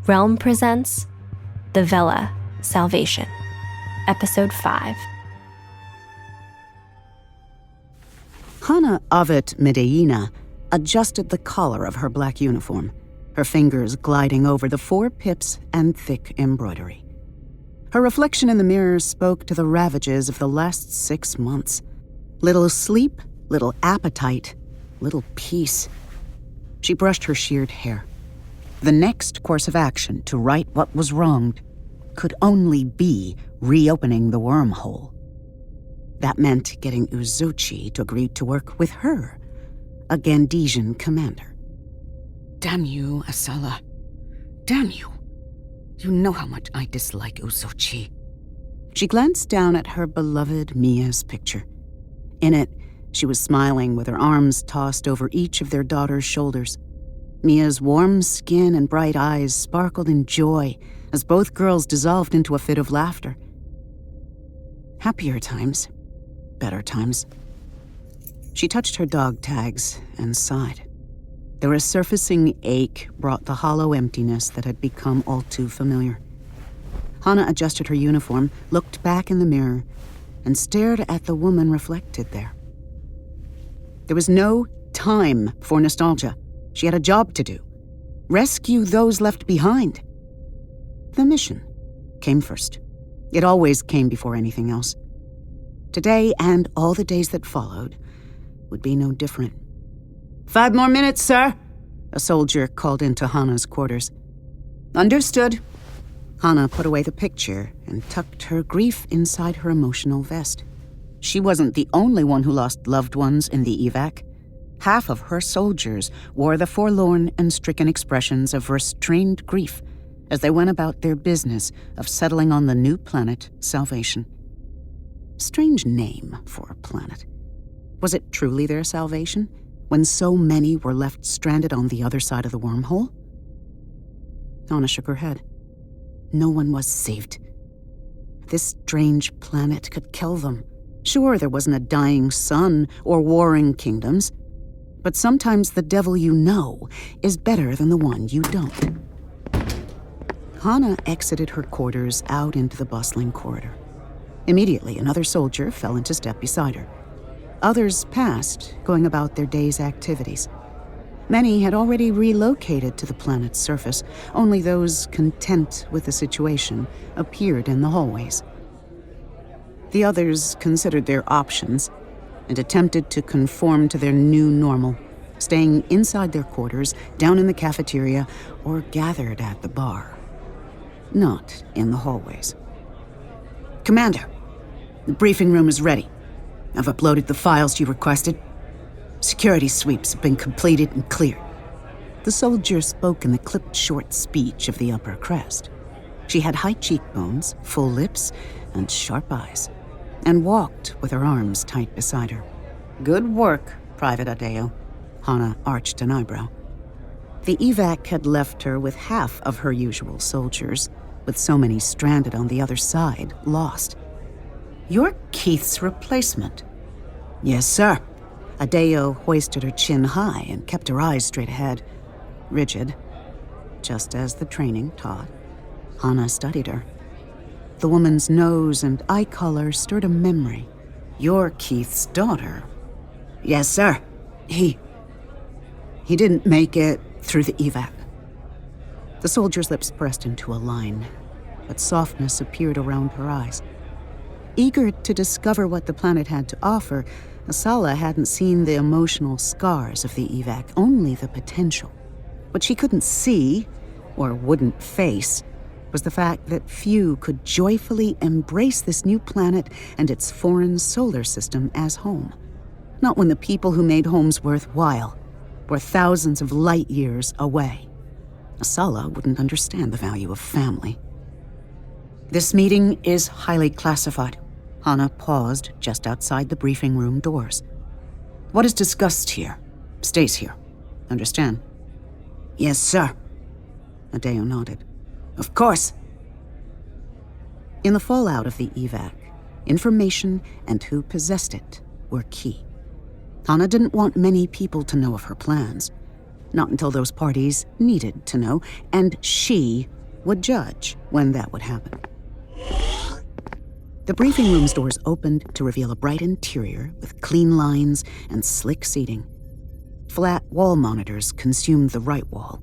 Realm presents The Vela Salvation, Episode 5. Hana Avet Medellina adjusted the collar of her black uniform, her fingers gliding over the 4 pips and thick embroidery. Her reflection in the mirror spoke to the ravages of the last 6 months. Little sleep, little appetite, little peace. She brushed her sheared hair. The next course of action to right what was wronged could only be reopening the wormhole. That meant getting Uzuchi to agree to work with her, a Gandesian commander. Damn you, Asala. Damn you. You know how much I dislike Uzuchi. She glanced down at her beloved Mia's picture. In it, she was smiling with her arms tossed over each of their daughter's shoulders. Mia's warm skin and bright eyes sparkled in joy as both girls dissolved into a fit of laughter. Happier times. Better times. She touched her dog tags and sighed. The resurfacing ache brought the hollow emptiness that had become all too familiar. Hana adjusted her uniform, looked back in the mirror, and stared at the woman reflected there. There was no time for nostalgia. She had a job to do. Rescue those left behind. The mission came first. It always came before anything else. Today, and all the days that followed, would be no different. 5 more minutes, sir, a soldier called into Hana's quarters. Understood. Hana put away the picture and tucked her grief inside her emotional vest. She wasn't the only one who lost loved ones in the evac. Half of her soldiers wore the forlorn and stricken expressions of restrained grief as they went about their business of settling on the new planet, Salvation. Strange name for a planet. Was it truly their salvation, when so many were left stranded on the other side of the wormhole? Hana shook her head. No one was saved. This strange planet could kill them. Sure, there wasn't a dying sun or warring kingdoms, but sometimes the devil you know is better than the one you don't. Hana exited her quarters out into the bustling corridor. Immediately, another soldier fell into step beside her. Others passed, going about their day's activities. Many had already relocated to the planet's surface. Only those content with the situation appeared in the hallways. The others considered their options and attempted to conform to their new normal, staying inside their quarters, down in the cafeteria, or gathered at the bar. Not in the hallways. Commander, the briefing room is ready. I've uploaded the files you requested. Security sweeps have been completed and cleared. The soldier spoke in the clipped short speech of the upper crest. She had high cheekbones, full lips, and sharp eyes, and walked with her arms tight beside her. Good work, Private Adeo. Hana arched an eyebrow. The evac had left her with half of her usual soldiers, with so many stranded on the other side, lost. You're Keith's replacement. Yes, sir. Adeo hoisted her chin high and kept her eyes straight ahead, rigid, just as the training taught. Hana studied her. The woman's nose and eye color stirred a memory. You're Keith's daughter. Yes, sir. He didn't make it through the evac. The soldier's lips pressed into a line, but softness appeared around her eyes. Eager to discover what the planet had to offer, Asala hadn't seen the emotional scars of the evac, only the potential. What she couldn't see, or wouldn't face, was the fact that few could joyfully embrace this new planet and its foreign solar system as home. Not when the people who made homes worthwhile were thousands of light years away. Asala wouldn't understand the value of family. This meeting is highly classified. Hana paused just outside the briefing room doors. What is discussed here stays here. Understand? Yes, sir. Adeo nodded. Of course. In the fallout of the evac, information and who possessed it were key. Hana didn't want many people to know of her plans. Not until those parties needed to know, and she would judge when that would happen. The briefing room's doors opened to reveal a bright interior with clean lines and slick seating. Flat wall monitors consumed the right wall.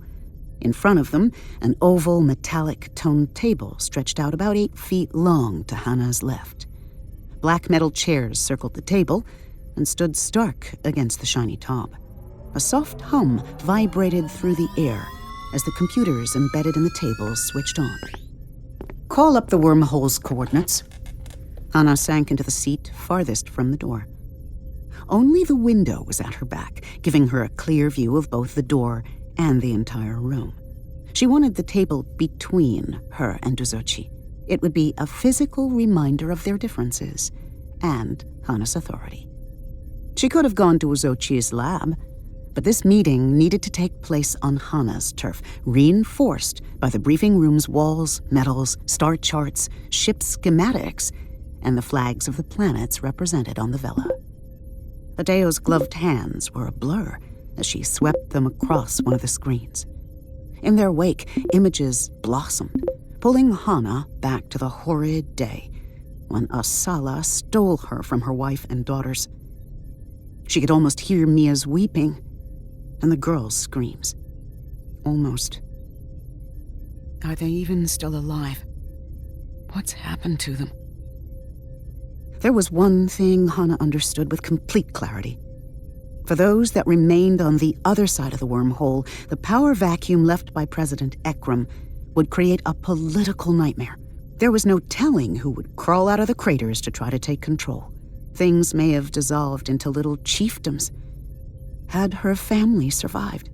In front of them, an oval metallic toned table stretched out about 8 feet long to Hana's left. Black metal chairs circled the table and stood stark against the shiny top. A soft hum vibrated through the air as the computers embedded in the table switched on. "Call up the wormhole's coordinates." Hana sank into the seat farthest from the door. Only the window was at her back, giving her a clear view of both the door and the entire room. She wanted the table between her and Uzochi. It would be a physical reminder of their differences and Hana's authority. She could have gone to Uzochi's lab, but this meeting needed to take place on Hana's turf, reinforced by the briefing room's walls, metals, star charts, ship schematics, and the flags of the planets represented on the Vela. Adeo's gloved hands were a blur as she swept them across one of the screens. In their wake, images blossomed, pulling Hana back to the horrid day when Asala stole her from her wife and daughters. She could almost hear Mia's weeping and the girl's screams. Almost. Are they even still alive? What's happened to them? There was one thing Hana understood with complete clarity. For those that remained on the other side of the wormhole, the power vacuum left by President Ekram would create a political nightmare. There was no telling who would crawl out of the craters to try to take control. Things may have dissolved into little chiefdoms. Had her family survived?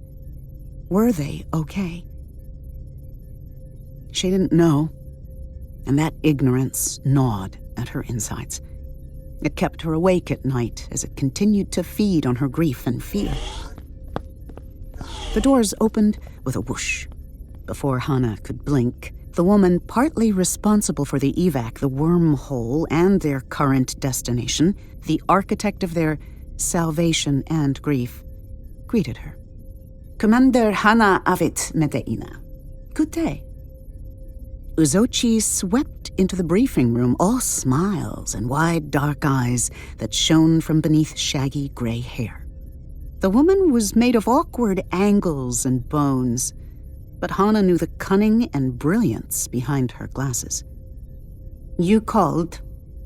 Were they okay? She didn't know, and that ignorance gnawed at her insides. It kept her awake at night as it continued to feed on her grief and fear. The doors opened with a whoosh. Before Hana could blink, the woman partly responsible for the evac, the wormhole, and their current destination, the architect of their salvation and grief, greeted her. "Commander Hana Avit Medeina. Good day." Uzochi swept into the briefing room, all smiles and wide dark eyes that shone from beneath shaggy gray hair. The woman was made of awkward angles and bones, but Hana knew the cunning and brilliance behind her glasses. "You called.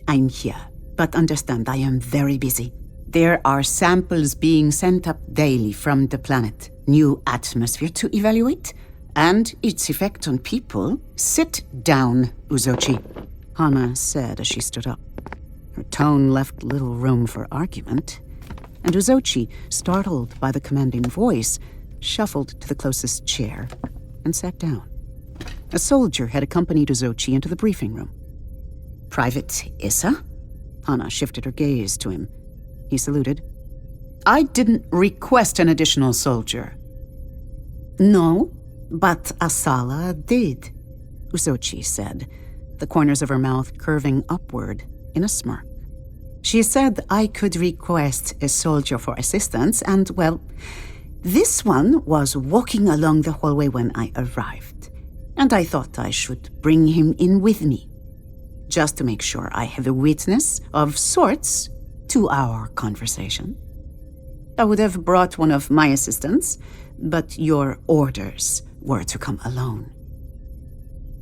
I'm here, but understand I am very busy. There are samples being sent up daily from the planet, new atmosphere to evaluate, and its effect on people." "Sit down, Uzochi," Hana said as she stood up. Her tone left little room for argument, and Uzochi, startled by the commanding voice, shuffled to the closest chair and sat down. A soldier had accompanied Uzochi into the briefing room. "Private Issa?" Hana shifted her gaze to him. He saluted. "I didn't request an additional soldier." "No, but Asala did," Uzochi said, the corners of her mouth curving upward in a smirk. "She said I could request a soldier for assistance, and, well, this one was walking along the hallway when I arrived, and I thought I should bring him in with me, just to make sure I have a witness of sorts to our conversation. I would have brought one of my assistants, but your orders were to come alone."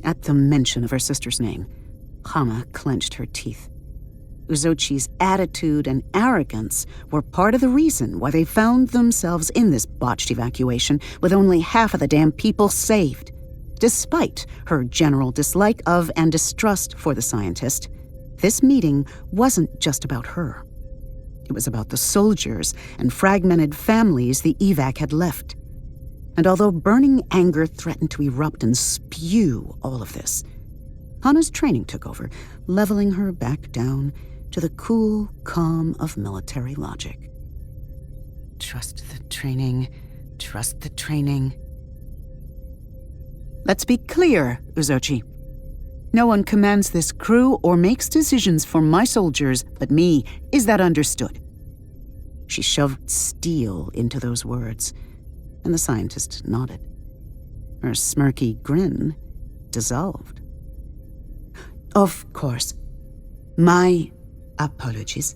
At the mention of her sister's name, Hana clenched her teeth. Uzochi's attitude and arrogance were part of the reason why they found themselves in this botched evacuation with only half of the damn people saved. Despite her general dislike of and distrust for the scientist, this meeting wasn't just about her. It was about the soldiers and fragmented families the evac had left. And although burning anger threatened to erupt and spew all of this, Hana's training took over, leveling her back down to the cool calm of military logic. Trust the training, trust the training. Let's be clear, Uzochi. No one commands this crew or makes decisions for my soldiers but me. Is that understood? She shoved steel into those words, and the scientist nodded. Her smirky grin dissolved. Of course. My apologies.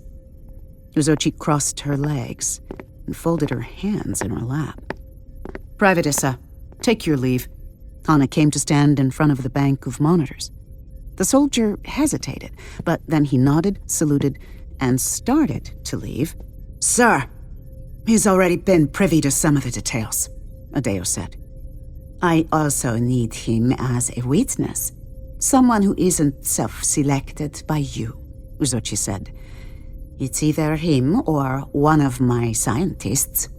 Uzochi crossed her legs and folded her hands in her lap. Private Issa, take your leave. Hana came to stand in front of the bank of monitors. The soldier hesitated, but then he nodded, saluted, and started to leave. Sir, he's already been privy to some of the details, Adeo said. I also need him as a witness. Someone who isn't self-selected by you, Uzochi said. It's either him or one of my scientists.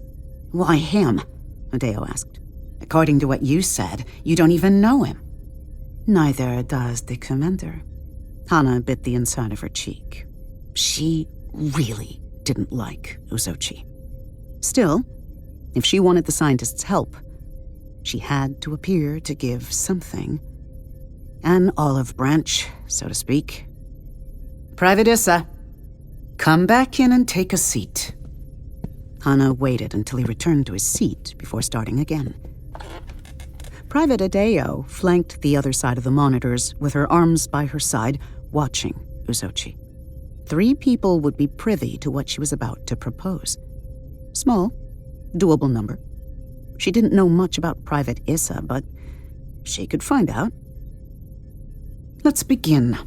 Why him? Adeo asked. According to what you said, you don't even know him. Neither does the commander. Hana bit the inside of her cheek. She really didn't like Uzochi. Still, if she wanted the scientist's help, she had to appear to give something. An olive branch, so to speak. Private Issa, come back in and take a seat. Hana waited until he returned to his seat before starting again. Private Adeo flanked the other side of the monitors with her arms by her side, watching Uzochi. 3 people would be privy to what she was about to propose. Small, doable number. She didn't know much about Private Issa, but she could find out. Let's begin.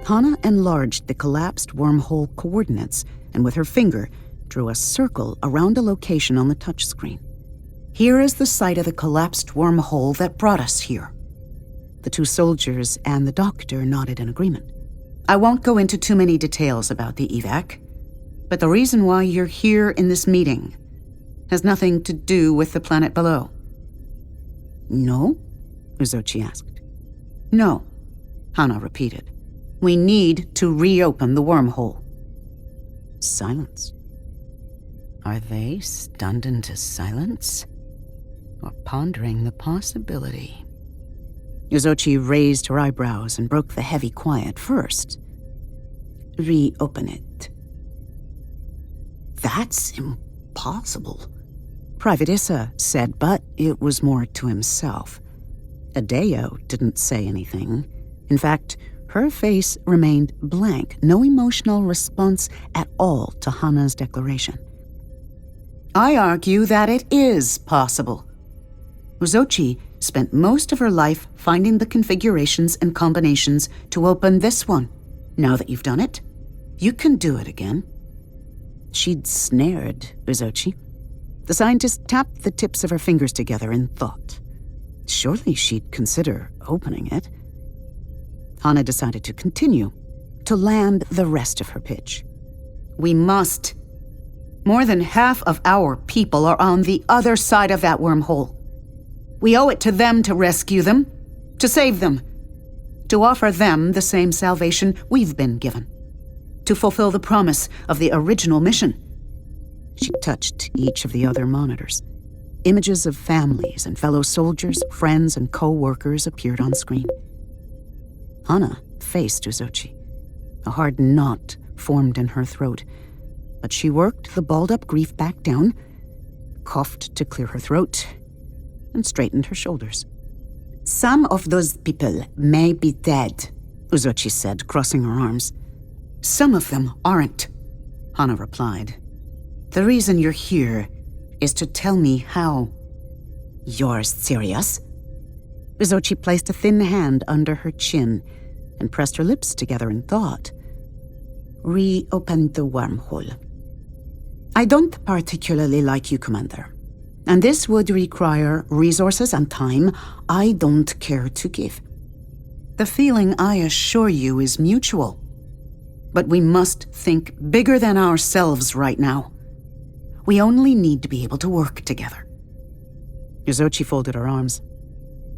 Hana enlarged the collapsed wormhole coordinates and with her finger drew a circle around a location on the touchscreen. Here is the site of the collapsed wormhole that brought us here. The 2 soldiers and the doctor nodded in agreement. I won't go into too many details about the evac, but the reason why you're here in this meeting has nothing to do with the planet below. No? Uzochi asked. No, Hana repeated. We need to reopen the wormhole. Silence. Are they stunned into silence? Or pondering the possibility? Uzochi raised her eyebrows and broke the heavy quiet first. Reopen it. That's impossible, Private Issa said, but it was more to himself. Adeo didn't say anything. In fact, her face remained blank, no emotional response at all to Hana's declaration. I argue that it is possible. Uzochi spent most of her life finding the configurations and combinations to open this one. Now that you've done it, you can do it again. She'd snared Uzochi. The scientist tapped the tips of her fingers together in thought. Surely she'd consider opening it. Hana decided to continue, to land the rest of her pitch. We must. More than half of our people are on the other side of that wormhole. We owe it to them to rescue them, to save them, to offer them the same salvation we've been given, to fulfill the promise of the original mission. She touched each of the other monitors. Images of families and fellow soldiers, friends, and co-workers appeared on screen. Hana faced Uzochi. A hard knot formed in her throat, but she worked the balled-up grief back down, coughed to clear her throat, and straightened her shoulders. Some of those people may be dead, Uzochi said, crossing her arms. Some of them aren't, Hana replied. The reason you're here is to tell me how. You're serious? Uzochi placed a thin hand under her chin and pressed her lips together in thought. Reopen the wormhole. I don't particularly like you, Commander, and this would require resources and time I don't care to give. The feeling, I assure you, is mutual. But we must think bigger than ourselves right now. We only need to be able to work together. Uzochi folded her arms.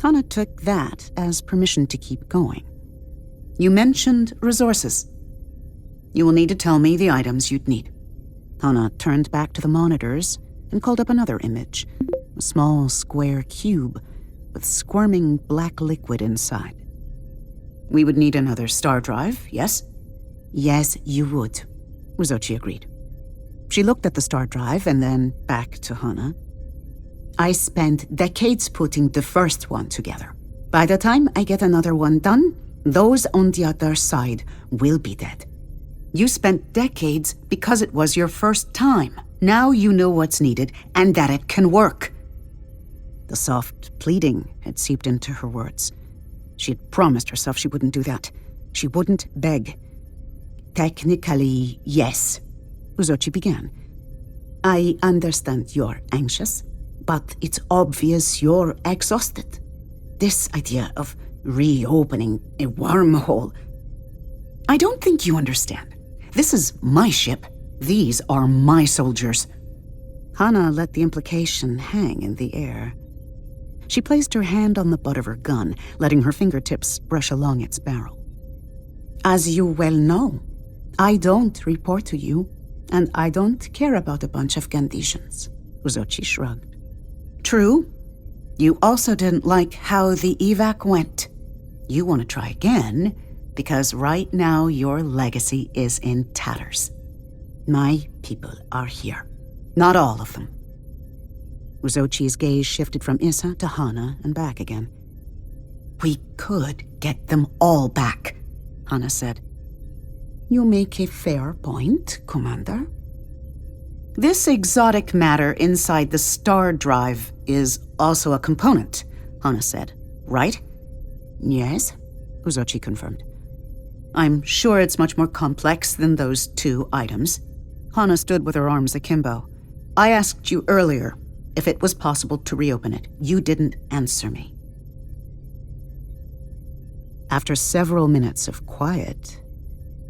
Hana took that as permission to keep going. You mentioned resources. You will need to tell me the items you'd need. Hana turned back to the monitors and called up another image, a small square cube with squirming black liquid inside. We would need another star drive, yes? Yes, you would, Uzochi agreed. She looked at the star drive and then back to Hana. I spent decades putting the first one together. By the time I get another one done, those on the other side will be dead. You spent decades because it was your first time. Now you know what's needed and that it can work. The soft pleading had seeped into her words. She had promised herself she wouldn't do that. She wouldn't beg. Technically, yes, Uzochi began. I understand you're anxious, but it's obvious you're exhausted. This idea of reopening a wormhole. I don't think you understand. This is my ship. These are my soldiers. Hana let the implication hang in the air. She placed her hand on the butt of her gun, letting her fingertips brush along its barrel. As you well know, I don't report to you, and I don't care about a bunch of conditions, Uzochi shrugged. True, you also didn't like how the evac went. You want to try again, because right now your legacy is in tatters. My people are here. Not all of them. Uzochi's gaze shifted from Issa to Hana and back again. We could get them all back, Hana said. You make a fair point, Commander. This exotic matter inside the star drive is also a component, Hana said, right? Yes, Uzochi confirmed. I'm sure it's much more complex than those two items. Hana stood with her arms akimbo. I asked you earlier if it was possible to reopen it. You didn't answer me. After several minutes of quiet,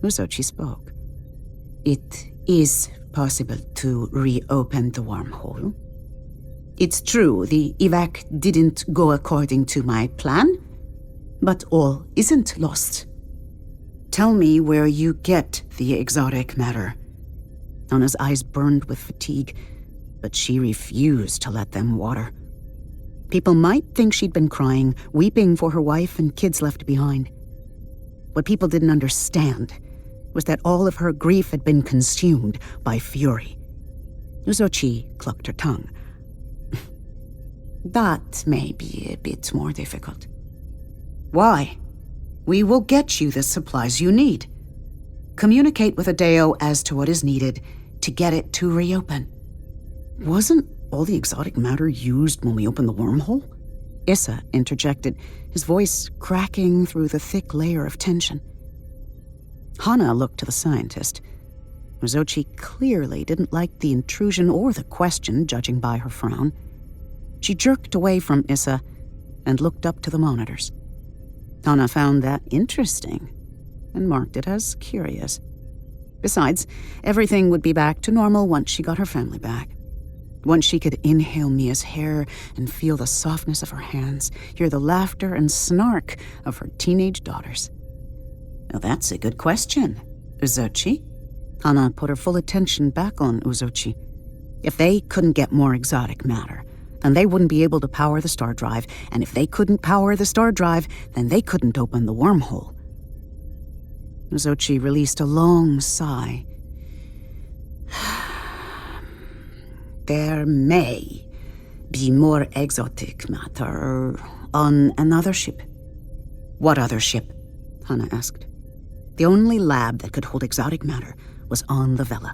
Uzochi spoke. It is possible to reopen the wormhole. It's true, the evac didn't go according to my plan, but all isn't lost. Tell me where you get the exotic matter. Hana's eyes burned with fatigue, but she refused to let them water. People might think she'd been crying, weeping for her wife and kids left behind. What people didn't understand was that all of her grief had been consumed by fury. Uzochi clucked her tongue. That may be a bit more difficult. Why? We will get you the supplies you need. Communicate with Adeo as to what is needed to get it to reopen. Wasn't all the exotic matter used when we opened the wormhole? Issa interjected, his voice cracking through the thick layer of tension. Hana looked to the scientist. Uzochi clearly didn't like the intrusion or the question, judging by her frown. She jerked away from Issa and looked up to the monitors. Hana found that interesting and marked it as curious. Besides, everything would be back to normal once she got her family back. Once she could inhale Mia's hair and feel the softness of her hands, hear the laughter and snark of her teenage daughters. Now that's a good question, Uzochi. Hana put her full attention back on Uzochi. If they couldn't get more exotic matter, then they wouldn't be able to power the star drive, and if they couldn't power the star drive, then they couldn't open the wormhole. Uzochi released a long sigh. There may be more exotic matter on another ship. What other ship? Hana asked. The only lab that could hold exotic matter was on the Vela.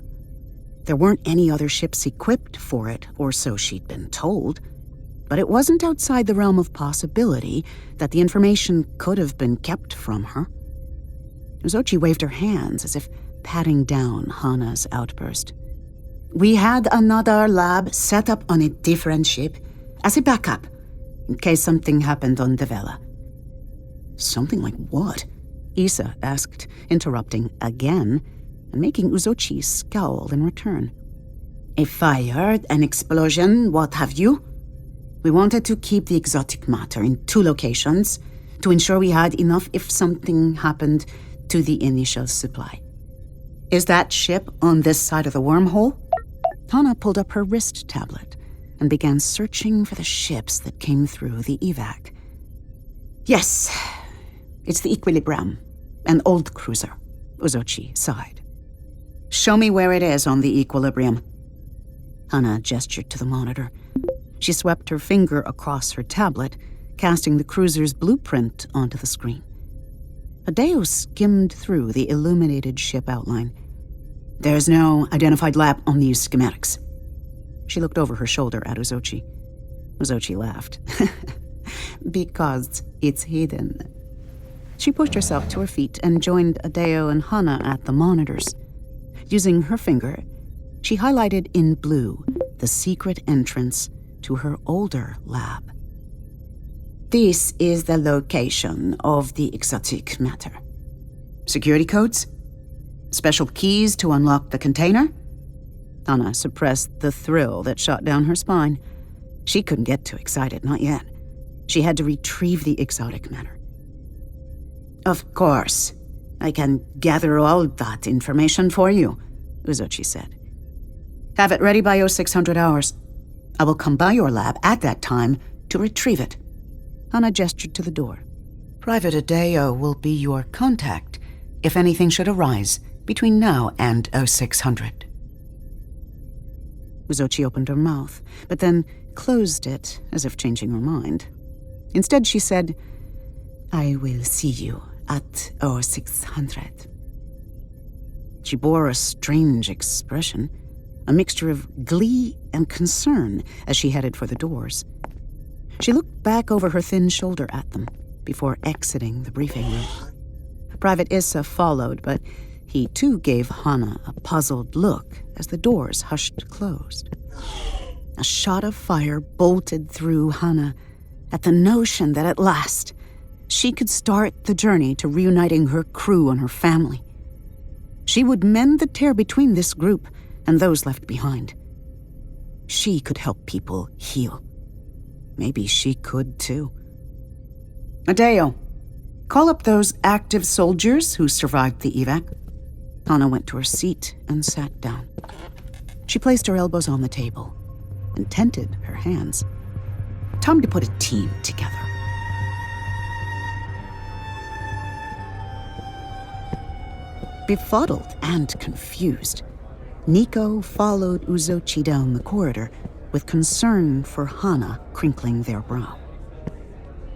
There weren't any other ships equipped for it, or so she'd been told. But it wasn't outside the realm of possibility that the information could have been kept from her. Uzochi waved her hands as if patting down Hana's outburst. We had another lab set up on a different ship as a backup in case something happened on the Vela. Something like what? Issa asked, interrupting again and making Uzochi scowl in return. A fire, an explosion, what have you? We wanted to keep the exotic matter in 2 locations to ensure we had enough if something happened to the initial supply. Is that ship on this side of the wormhole? Hana pulled up her wrist tablet and began searching for the ships that came through the evac. Yes, it's the Equilibrium, an old cruiser, Uzochi sighed. Show me where it is on the Equilibrium. Hana gestured to the monitor. She swept her finger across her tablet, casting the cruiser's blueprint onto the screen. Hideo skimmed through the illuminated ship outline. "There's no identified lab on these schematics." She looked over her shoulder at Uzochi. Uzochi laughed. "Because it's hidden." She pushed herself to her feet and joined Hideo and Hana at the monitors. Using her finger, she highlighted in blue the secret entrance to her older lab. "This is the location of the exotic matter. Security codes? Special keys to unlock the container?" Hana suppressed the thrill that shot down her spine. She couldn't get too excited, not yet. She had to retrieve the exotic matter. "Of course. I can gather all that information for you," Uzochi said. "Have it ready by 0600 hours. I will come by your lab at that time to retrieve it." Hana gestured to the door. "Private Hideo will be your contact if anything should arise between now and 0600. Uzochi opened her mouth, but then closed it as if changing her mind. Instead, she said, "I will see you at 0600. She bore a strange expression, a mixture of glee and concern as she headed for the doors. She looked back over her thin shoulder at them before exiting the briefing room. Private Issa followed, but he too gave Hana a puzzled look as the doors hushed closed. A shot of fire bolted through Hana at the notion that at last she could start the journey to reuniting her crew and her family. She would mend the tear between this group and those left behind. She could help people heal. Maybe she could too. "Hideo, call up those active soldiers who survived the evac." Hana went to her seat and sat down. She placed her elbows on the table and tented her hands. Time to put a team together. Befuddled and confused, Niko followed Uzochi down the corridor with concern for Hana crinkling their brow.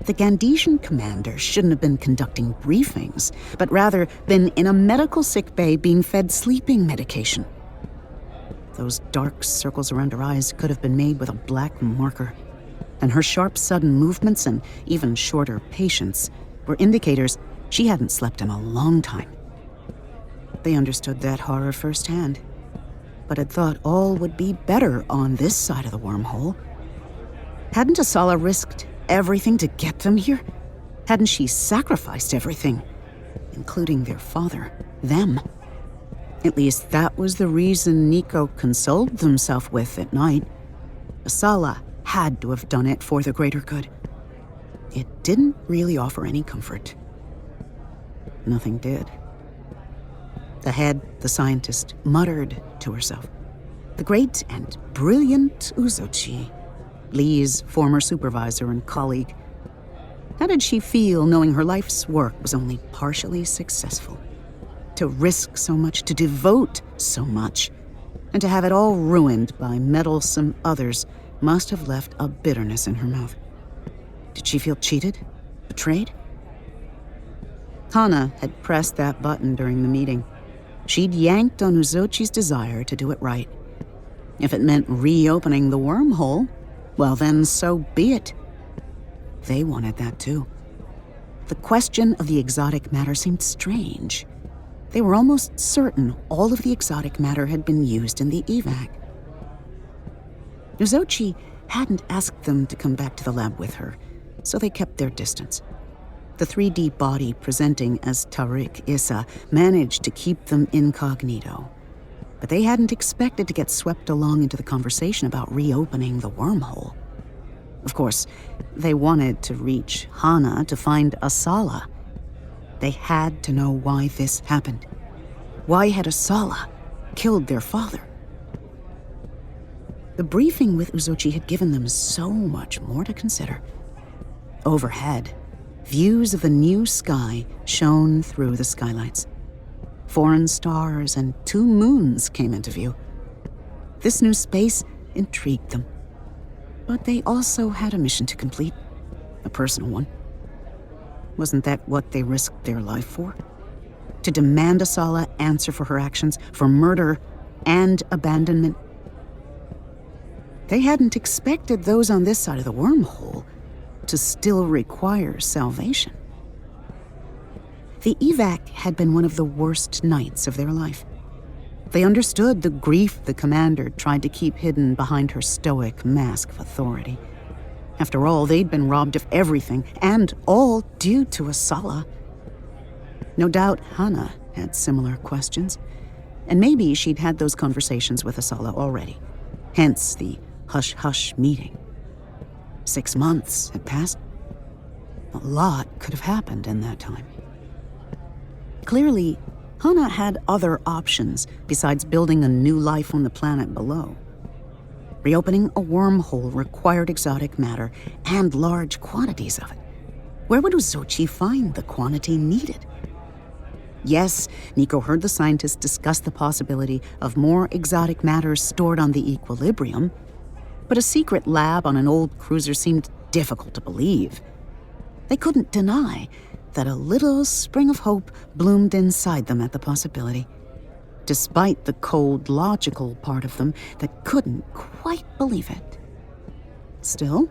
The Gandesian commander shouldn't have been conducting briefings, but rather been in a medical sickbay being fed sleeping medication. Those dark circles around her eyes could have been made with a black marker, and her sharp, sudden movements and even shorter patience were indicators she hadn't slept in a long time. They understood that horror firsthand, but had thought all would be better on this side of the wormhole. Hadn't Asala risked everything to get them here? Hadn't she sacrificed everything, including their father, them? At least that was the reason Niko consoled himself with at night. Asala had to have done it for the greater good. It didn't really offer any comfort. Nothing did. The head, the scientist, muttered to herself. The great and brilliant Uzochi, Lee's former supervisor and colleague. How did she feel knowing her life's work was only partially successful? To risk so much, to devote so much, and to have it all ruined by meddlesome others must have left a bitterness in her mouth. Did she feel cheated? Betrayed? Hana had pressed that button during the meeting. She'd yanked on Uzochi's desire to do it right. If it meant reopening the wormhole, well then so be it. They wanted that too. The question of the exotic matter seemed strange. They were almost certain all of the exotic matter had been used in the evac. Uzochi hadn't asked them to come back to the lab with her, so they kept their distance. The 3D body presenting as Tariq Issa managed to keep them incognito. But they hadn't expected to get swept along into the conversation about reopening the wormhole. Of course, they wanted to reach Hana to find Asala. They had to know why this happened. Why had Asala killed their father? The briefing with Uzochi had given them so much more to consider. Overhead, views of the new sky shone through the skylights. Foreign stars and 2 moons came into view. This new space intrigued them. But they also had a mission to complete, a personal one. Wasn't that what they risked their life for? To demand Asala answer for her actions, for murder and abandonment? They hadn't expected those on this side of the wormhole to still require salvation. The evac had been one of the worst nights of their life. They understood the grief the commander tried to keep hidden behind her stoic mask of authority. After all, they'd been robbed of everything, and all due to Asala. No doubt Hana had similar questions, and maybe she'd had those conversations with Asala already. Hence the hush-hush meeting. 6 months had passed. A lot could have happened in that time. Clearly, Hana had other options besides building a new life on the planet below. Reopening a wormhole required exotic matter and large quantities of it. Where would Uzochi find the quantity needed? Yes, Niko heard the scientists discuss the possibility of more exotic matter stored on the Equilibrium, but a secret lab on an old cruiser seemed difficult to believe. They couldn't deny that a little spring of hope bloomed inside them at the possibility, despite the cold, logical part of them that couldn't quite believe it. Still,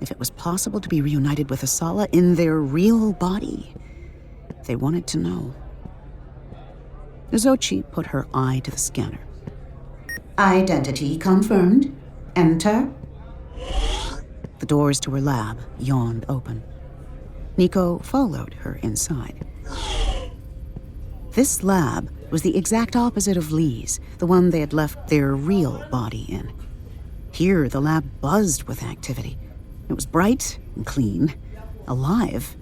if it was possible to be reunited with Asala in their real body, they wanted to know. Uzochi put her eye to the scanner. Identity confirmed. Enter. The doors to her lab yawned open. Niko followed her inside. This lab was the exact opposite of Lee's, the one they had left their real body in. Here, the lab buzzed with activity. It was bright and clean, alive,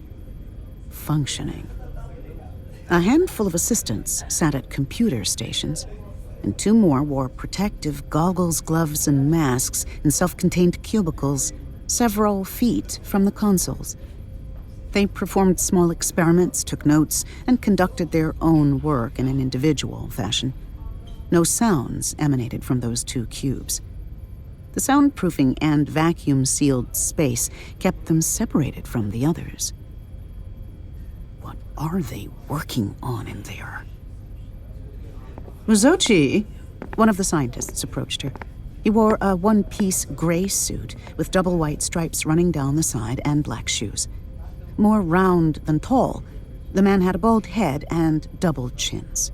functioning. A handful of assistants sat at computer stations, and 2 more wore protective goggles, gloves, and masks in self-contained cubicles several feet from the consoles. They performed small experiments, took notes, and conducted their own work in an individual fashion. No sounds emanated from those 2 cubes. The soundproofing and vacuum-sealed space kept them separated from the others. What are they working on in there? Uzochi, one of the scientists approached her. He wore a one-piece gray suit with double white stripes running down the side and black shoes. More round than tall, the man had a bald head and double chins.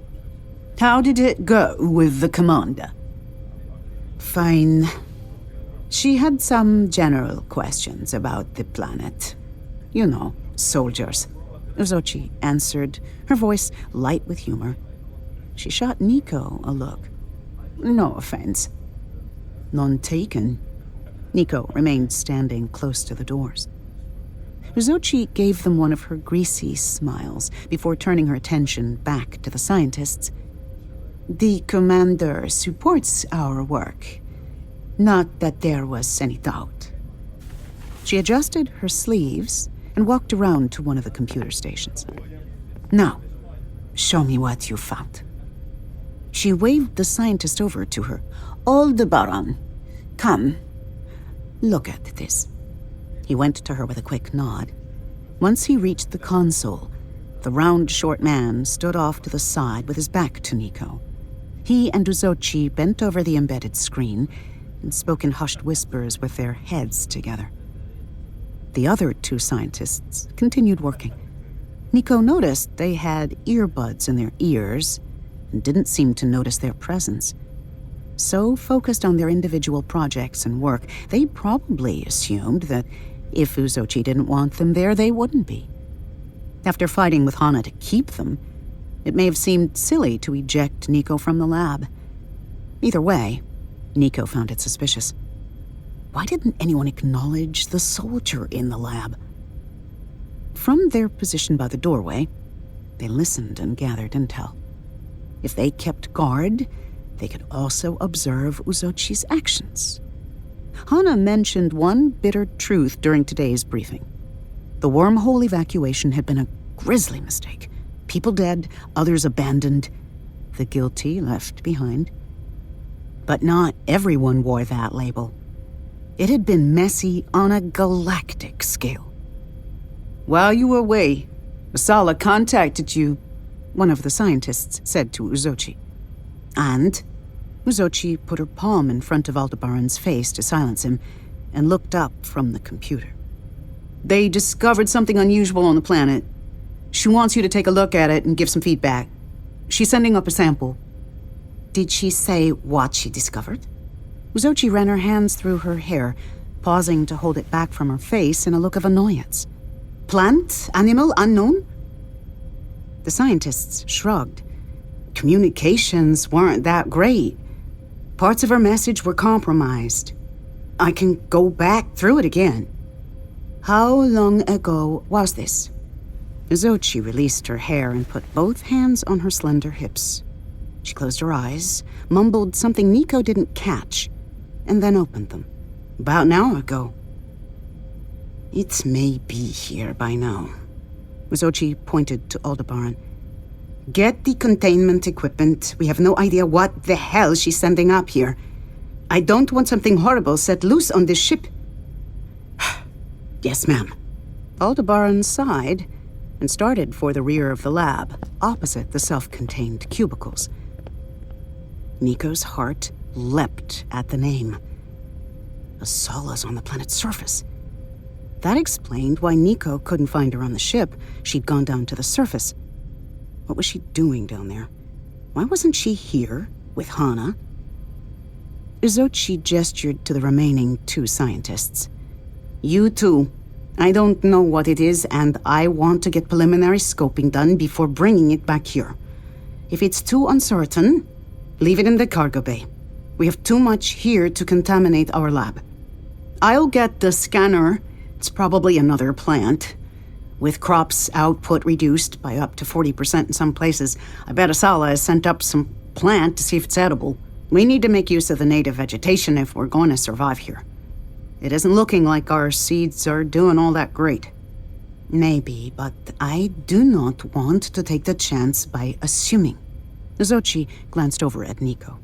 How did it go with the commander? Fine. She had some general questions about the planet. You know, soldiers. Uzochi answered, her voice light with humor. She shot Niko a look. No offense. None taken. Niko remained standing close to the doors. Uzochi gave them one of her greasy smiles before turning her attention back to the scientists. The commander supports our work. Not that there was any doubt. She adjusted her sleeves and walked around to one of the computer stations. Now, show me what you found. She waved the scientist over to her. Aldebaran, come. Look at this. He went to her with a quick nod. Once he reached the console, the round, short man stood off to the side with his back to Niko. He and Uzochi bent over the embedded screen and spoke in hushed whispers with their heads together. The other 2 scientists continued working. Niko noticed they had earbuds in their ears and didn't seem to notice their presence. So focused on their individual projects and work, they probably assumed that if Uzochi didn't want them there, they wouldn't be. After fighting with Hana to keep them, it may have seemed silly to eject Niko from the lab. Either way, Niko found it suspicious. Why didn't anyone acknowledge the soldier in the lab? From their position by the doorway, they listened and gathered intel. If they kept guard, they could also observe Uzochi's actions. Hana mentioned one bitter truth during today's briefing. The wormhole evacuation had been a grisly mistake. People dead, others abandoned, the guilty left behind. But not everyone wore that label. It had been messy on a galactic scale. "While you were away, Asala contacted you," one of the scientists said to Uzochi. "And?" Uzochi put her palm in front of Aldebaran's face to silence him and looked up from the computer. "They discovered something unusual on the planet. She wants you to take a look at it and give some feedback. She's sending up a sample." "Did she say what she discovered?" Uzochi ran her hands through her hair, pausing to hold it back from her face in a look of annoyance. "Plant? Animal? Unknown?" The scientists shrugged. Communications weren't that great. Parts of her message were compromised. "I can go back through it again." "How long ago was this?" Uzochi released her hair and put both hands on her slender hips. She closed her eyes, mumbled something Niko didn't catch, and then opened them. "About an hour ago." "It may be here by now." Uzochi pointed to Aldebaran. "Get the containment equipment. We have no idea what the hell she's sending up here. I don't want something horrible set loose on this ship." "Yes, ma'am." Aldebaran sighed and started for the rear of the lab, opposite the self-contained cubicles. Niko's heart leapt at the name. Asala's on the planet's surface. That explained why Niko couldn't find her on the ship. She'd gone down to the surface. What was she doing down there? Why wasn't she here with Hana? Uzochi gestured to the remaining two scientists. "You two. I don't know what it is, and I want to get preliminary scoping done before bringing it back here. If it's too uncertain, leave it in the cargo bay. We have too much here to contaminate our lab. I'll get the scanner. It's probably another plant. With crops output reduced by up to 40% in some places, I bet Asala has sent up some plant to see if it's edible. We need to make use of the native vegetation if we're going to survive here. It isn't looking like our seeds are doing all that great." "Maybe, but I do not want to take the chance by assuming." Uzochi glanced over at Niko.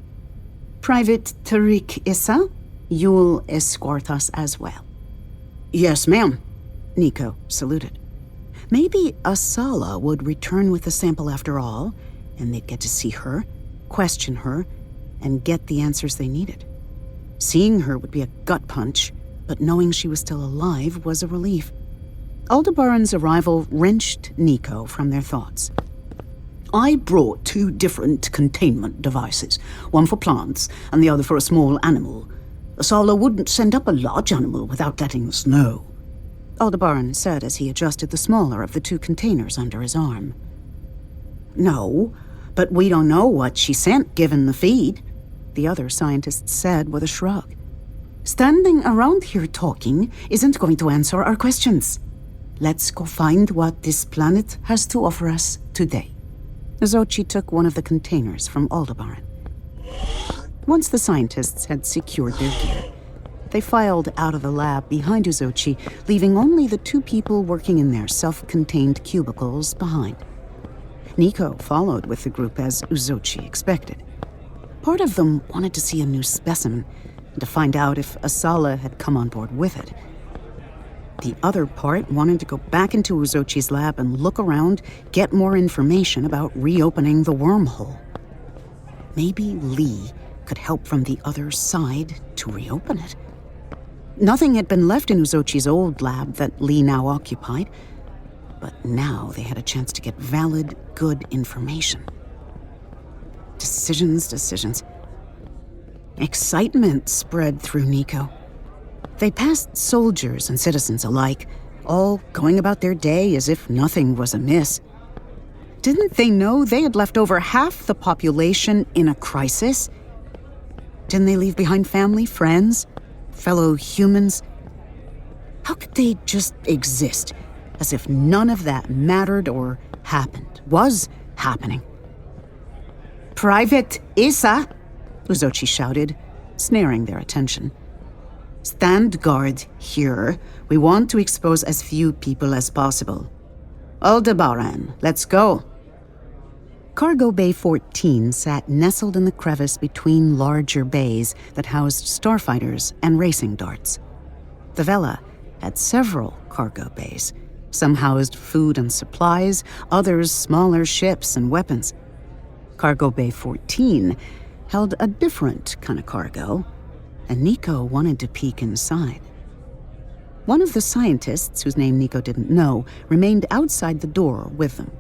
"Private Tariq Issa, you'll escort us as well." "Yes, ma'am." Niko saluted. Maybe Asala would return with the sample after all, and they'd get to see her, question her, and get the answers they needed. Seeing her would be a gut punch, but knowing she was still alive was a relief. Aldebaran's arrival wrenched Niko from their thoughts. "I brought 2 different containment devices, one for plants and the other for a small animal. Asala wouldn't send up a large animal without letting us know," Aldebaran said as he adjusted the smaller of the 2 containers under his arm. "No, but we don't know what she sent given the feed," the other scientist said with a shrug. "Standing around here talking isn't going to answer our questions. Let's go find what this planet has to offer us today." Uzochi took one of the containers from Aldebaran. Once the scientists had secured their gear, they filed out of the lab behind Uzochi, leaving only the 2 people working in their self-contained cubicles behind. Niko followed with the group as Uzochi expected. Part of them wanted to see a new specimen, and to find out if Asala had come on board with it. The other part wanted to go back into Uzochi's lab and look around, get more information about reopening the wormhole. Maybe Lee could help from the other side to reopen it. Nothing had been left in Uzochi's old lab that Lee now occupied, but now they had a chance to get valid, good information. Decisions. Excitement spread through Niko. They passed soldiers and citizens alike, all going about their day as if nothing was amiss. Didn't they know they had left over half the population in a crisis? Didn't they leave behind family, friends, fellow humans? How could they just exist, as if none of that mattered or happened, was happening? "Private Issa!" Uzochi shouted, snaring their attention. "Stand guard here. We want to expose as few people as possible. Aldebaran, let's go." Cargo Bay 14 sat nestled in the crevice between larger bays that housed starfighters and racing darts. The Vela had several cargo bays. Some housed food and supplies, others smaller ships and weapons. Cargo Bay 14 held a different kind of cargo, and Niko wanted to peek inside. One of the scientists, whose name Niko didn't know, remained outside the door with them.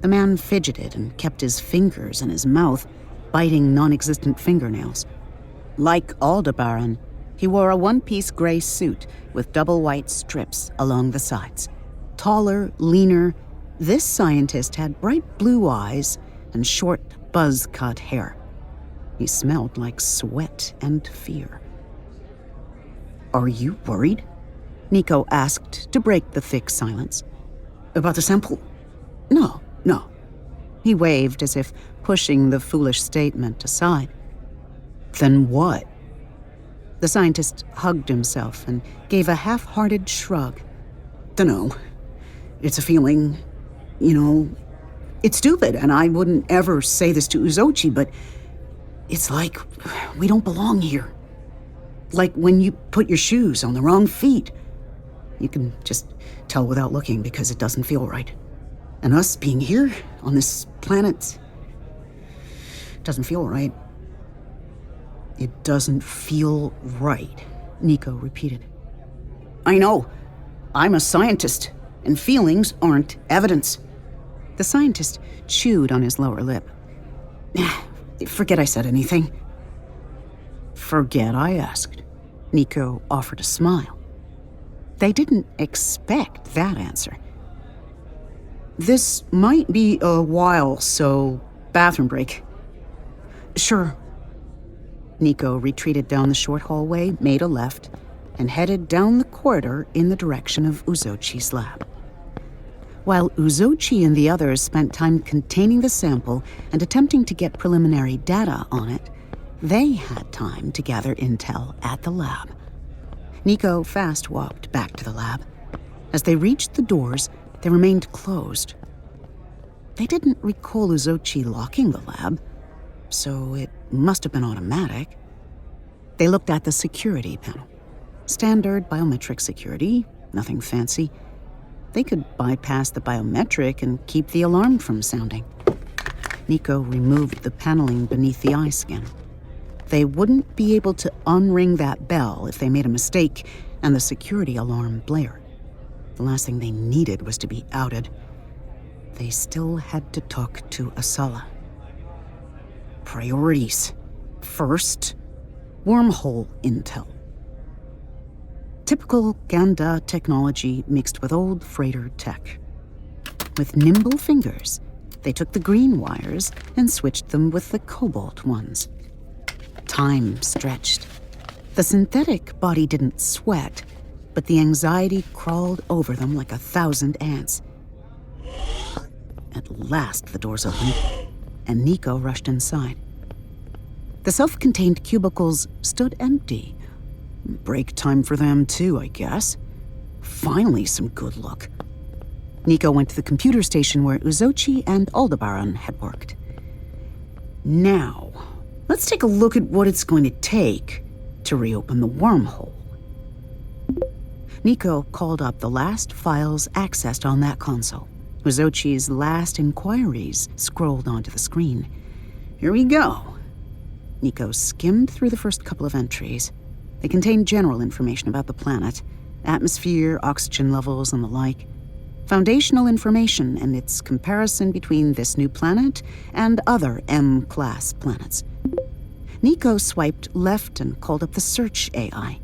The man fidgeted and kept his fingers in his mouth, biting non-existent fingernails. Like Aldebaran, he wore a one-piece gray suit with double white strips along the sides. Taller, leaner, this scientist had bright blue eyes and short, buzz-cut hair. He smelled like sweat and fear. "Are you worried?" Niko asked to break the thick silence. "About the sample? No. He waved as if pushing the foolish statement aside. "Then what?" The scientist hugged himself and gave a half-hearted shrug. "Dunno. It's a feeling, it's stupid, and I wouldn't ever say this to Uzochi, but it's like we don't belong here. Like when you put your shoes on the wrong feet. You can just tell without looking because it doesn't feel right. And us being here on this planet doesn't feel right." "It doesn't feel right," Niko repeated. "I know. I'm a scientist, and feelings aren't evidence." The scientist chewed on his lower lip. "Forget I said anything." "Forget I asked." Niko offered a smile. They didn't expect that answer. "This might be a while, so bathroom break." "Sure." Niko retreated down the short hallway, made a left, and headed down the corridor in the direction of Uzochi's lab. While Uzochi and the others spent time containing the sample and attempting to get preliminary data on it, they had time to gather intel at the lab. Niko fast-walked back to the lab. As they reached the doors, they remained closed. They didn't recall Uzochi locking the lab, so it must have been automatic. They looked at the security panel. Standard biometric security, nothing fancy. They could bypass the biometric and keep the alarm from sounding. Niko removed the paneling beneath the eye skin. They wouldn't be able to unring that bell if they made a mistake and the security alarm blared. The last thing they needed was to be outed. They still had to talk to Asala. Priorities. First, wormhole intel. Typical Ganda technology mixed with old freighter tech. With nimble fingers, they took the green wires and switched them with the cobalt ones. Time stretched. The synthetic body didn't sweat, but the anxiety crawled over them like 1,000 ants. At last, the doors opened, and Niko rushed inside. The self-contained cubicles stood empty. Break time for them too, I guess. Finally, some good luck. Niko went to the computer station where Uzochi and Aldebaran had worked. Now, let's take a look at what it's going to take to reopen the wormhole. Niko called up the last files accessed on that console. Uzochi's last inquiries scrolled onto the screen. Here we go. Niko skimmed through the first couple of entries. They contained general information about the planet, atmosphere, oxygen levels, and the like. Foundational information and its comparison between this new planet and other M-class planets. Niko swiped left and called up the search AI.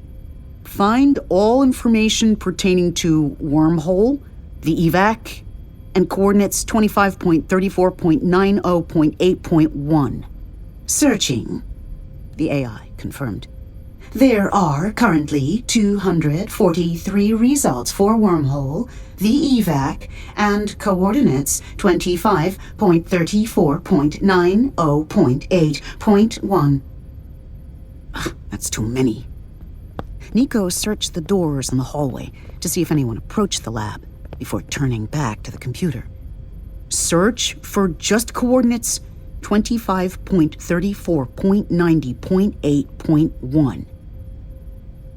Find all information pertaining to wormhole, the evac, and coordinates 25.34.90.8.1. Searching, the AI confirmed. There are currently 243 results for wormhole, the evac, and coordinates 25.34.90.8.1. That's too many. Niko searched the doors in the hallway to see if anyone approached the lab before turning back to the computer. Search for just coordinates 25.34.90.8.1.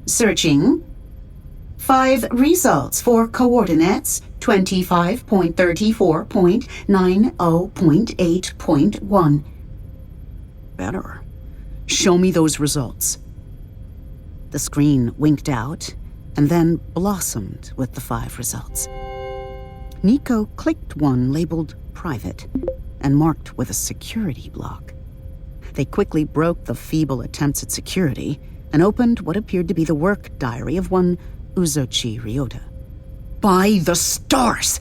Searching. 5 results for coordinates 25.34.90.8.1. Better. Show me those results. The screen winked out and then blossomed with the 5 results. Niko clicked one labeled private and marked with a security block. They quickly broke the feeble attempts at security and opened what appeared to be the work diary of one Uzochi Ryota. By the stars!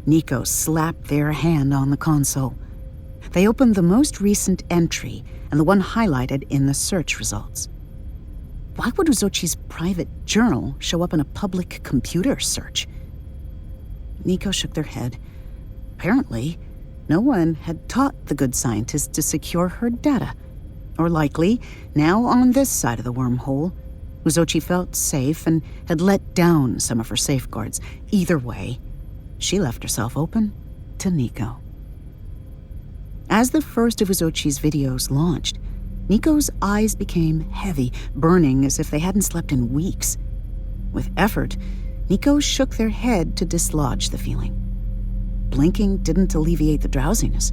Niko slapped their hand on the console. They opened the most recent entry and the one highlighted in the search results. Why would Uzochi's private journal show up in a public computer search? Niko shook their head. Apparently, no one had taught the good scientist to secure her data. Or likely, now on this side of the wormhole, Uzochi felt safe and had let down some of her safeguards. Either way, she left herself open to Niko. As the first of Uzochi's videos launched, Niko's eyes became heavy, burning as if they hadn't slept in weeks. With effort, Niko shook their head to dislodge the feeling. Blinking didn't alleviate the drowsiness.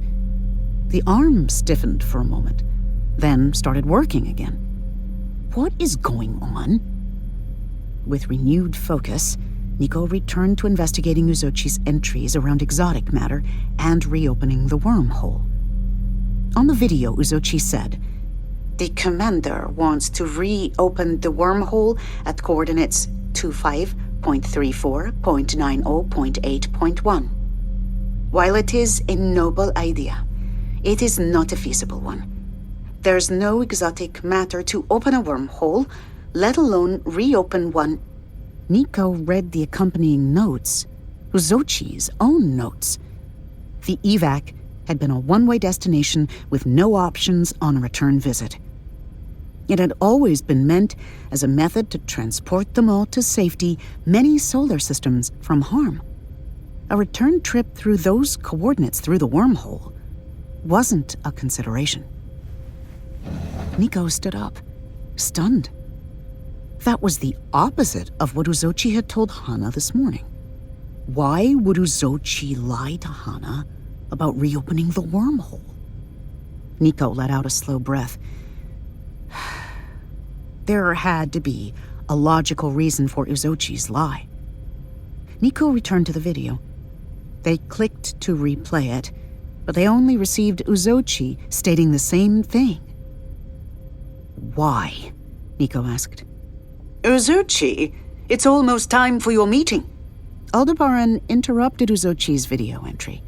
The arm stiffened for a moment, then started working again. What is going on? With renewed focus, Niko returned to investigating Uzochi's entries around exotic matter and reopening the wormhole. On the video, Uzochi said, "The commander wants to reopen the wormhole at coordinates 25.34.90.8.1. While it is a noble idea, it is not a feasible one. There's no exotic matter to open a wormhole, let alone reopen one." Niko read the accompanying notes, Uzochi's own notes. The evac had been a one-way destination with no options on a return visit. It had always been meant as a method to transport them all to safety many solar systems from harm. A return trip through those coordinates through the wormhole wasn't a consideration. Niko stood up, stunned. That was the opposite of what Uzochi had told Hana this morning. Why would Uzochi lie to Hana about reopening the wormhole? Niko let out a slow breath. There had to be a logical reason for Uzochi's lie. Niko returned to the video. They clicked to replay it, but they only received Uzochi stating the same thing. Why? Niko asked. Uzochi, it's almost time for your meeting. Aldebaran interrupted Uzochi's video entry.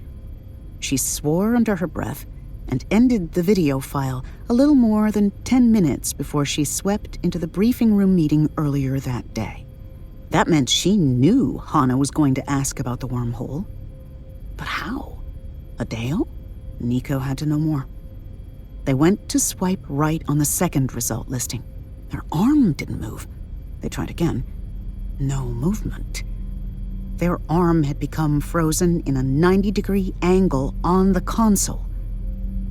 She swore under her breath and ended the video file a little more than 10 minutes before she swept into the briefing room meeting earlier that day. That meant she knew Hana was going to ask about the wormhole. But how? Adeo? Niko had to know more. They went to swipe right on the second result listing. Their arm didn't move. They tried again. No movement. Their arm had become frozen in a 90-degree angle on the console.